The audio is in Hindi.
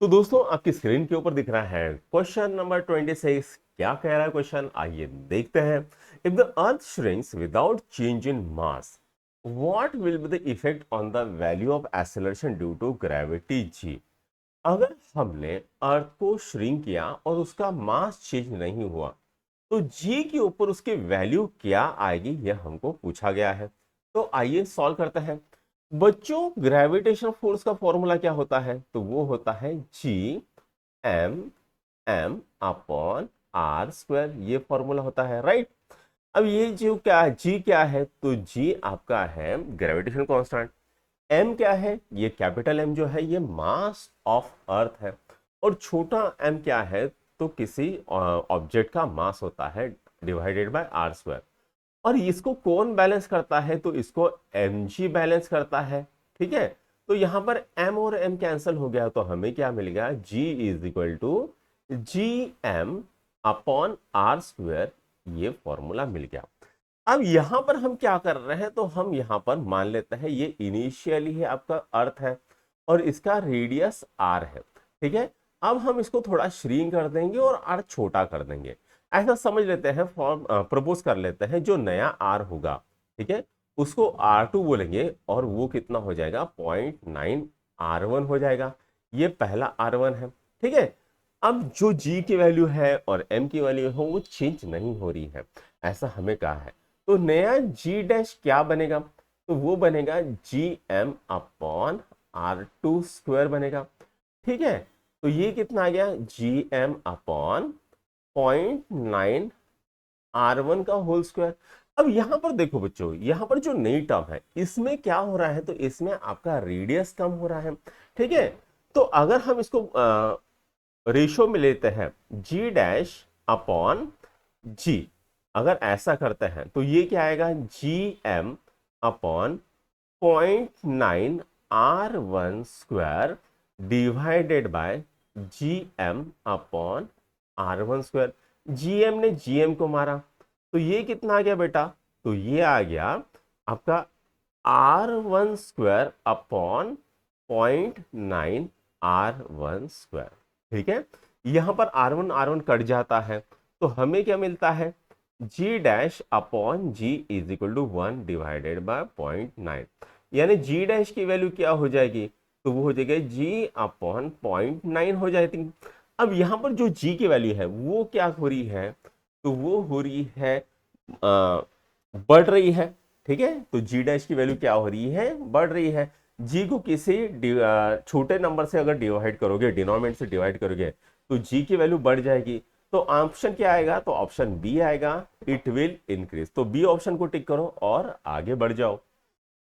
तो दोस्तों आपकी स्क्रीन के ऊपर दिख रहा है क्वेश्चन नंबर 26। क्या कह रहा है क्वेश्चन, आइए देखते हैं। If the earth shrinks without change in mass, what will be the effect on the value of acceleration due to gravity g. अगर हमने अर्थ को श्रिंक किया और उसका मास चेंज नहीं हुआ तो जी के ऊपर उसकी वैल्यू क्या आएगी, यह हमको पूछा गया है। तो आइए सॉल्व करते हैं। बच्चों, ग्रेविटेशन फोर्स का फॉर्मूला क्या होता है? तो वो होता है G M M upon R square, ये फॉर्मूला होता है, राइट। अब ये जो क्या है, जी क्या है? तो जी आपका है ग्रेविटेशन कांस्टेंट। एम क्या है? ये कैपिटल एम जो है ये मास ऑफ अर्थ है। और छोटा एम क्या है? तो किसी ऑब्जेक्ट का मास होता है डिवाइडेड बाय आर स्क्वायर। और इसको कौन बैलेंस करता है? तो इसको mg बैलेंस करता है। ठीक है, तो यहां पर m और m कैंसिल हो गया तो हमें क्या मिलेगा? g is equal to G M upon R square, ये फॉर्मूला मिल गया। अब यहां पर हम क्या कर रहे हैं? तो हम यहां पर मान लेते हैं ये इनिशियली है आपका अर्थ है और इसका रेडियस r है। ठीक है, अब हम इसको थोड़ा श्रिंक कर देंगे और r छोटा कर देंगे। ऐसा समझ लेते हैं, फॉर्म प्रपोज कर लेते हैं, जो नया r होगा, ठीक है, उसको r2 बोलेंगे और वो कितना हो जाएगा? 0.9 r1 हो जाएगा। ये पहला r1 है। ठीक है, अब जो g की वैल्यू है और m की वैल्यू है वो चेंज नहीं हो रही है, ऐसा हमें कहा है। तो नया g डैश क्या बनेगा? तो वो बनेगा जी एम अपॉन r2 स्क्वायर बनेगा। ठीक है, तो ये कितना आ गया? जी एम अपॉन 0.9 r1 का होल स्क्वायर। अब यहां पर देखो बच्चों, यहां पर जो नई टर्म है इसमें क्या हो रहा है? तो इसमें आपका रेडियस कम हो रहा है। ठीक है, तो अगर हम इसको रेशियो में लेते हैं जी डैश अपॉन जी, अगर ऐसा करते हैं तो ये क्या आएगा? G M upon 0.9 r1 square divided by G M upon r1 square. GM ने जीएम को मारा तो ये कितना आ गया बेटा? तो ये आ गया आपका r1 square upon 0.9 r1 square. ठीक है, यहां पर r1 r1 कट जाता है तो हमें क्या मिलता है? G dash upon g is equal to 1 divided by 0.9, यानी जी डैश की वैल्यू क्या हो जाएगी? तो वो हो जाएगा जी अपॉन 0.9 हो जाएगी। अब यहां पर जो जी की वैल्यू है वो क्या हो रही है? तो वो हो रही है बढ़ रही है। ठीक है, तो जी डैश की वैल्यू क्या हो रही है? बढ़ रही है। जी को किसी छोटे नंबर से अगर डिवाइड करोगे, डिनोमिनेटर से डिवाइड करोगे, तो जी की वैल्यू बढ़ जाएगी। तो ऑप्शन क्या आएगा? तो ऑप्शन बी आएगा, इट विल इंक्रीज। तो बी ऑप्शन को टिक करो और आगे बढ़ जाओ।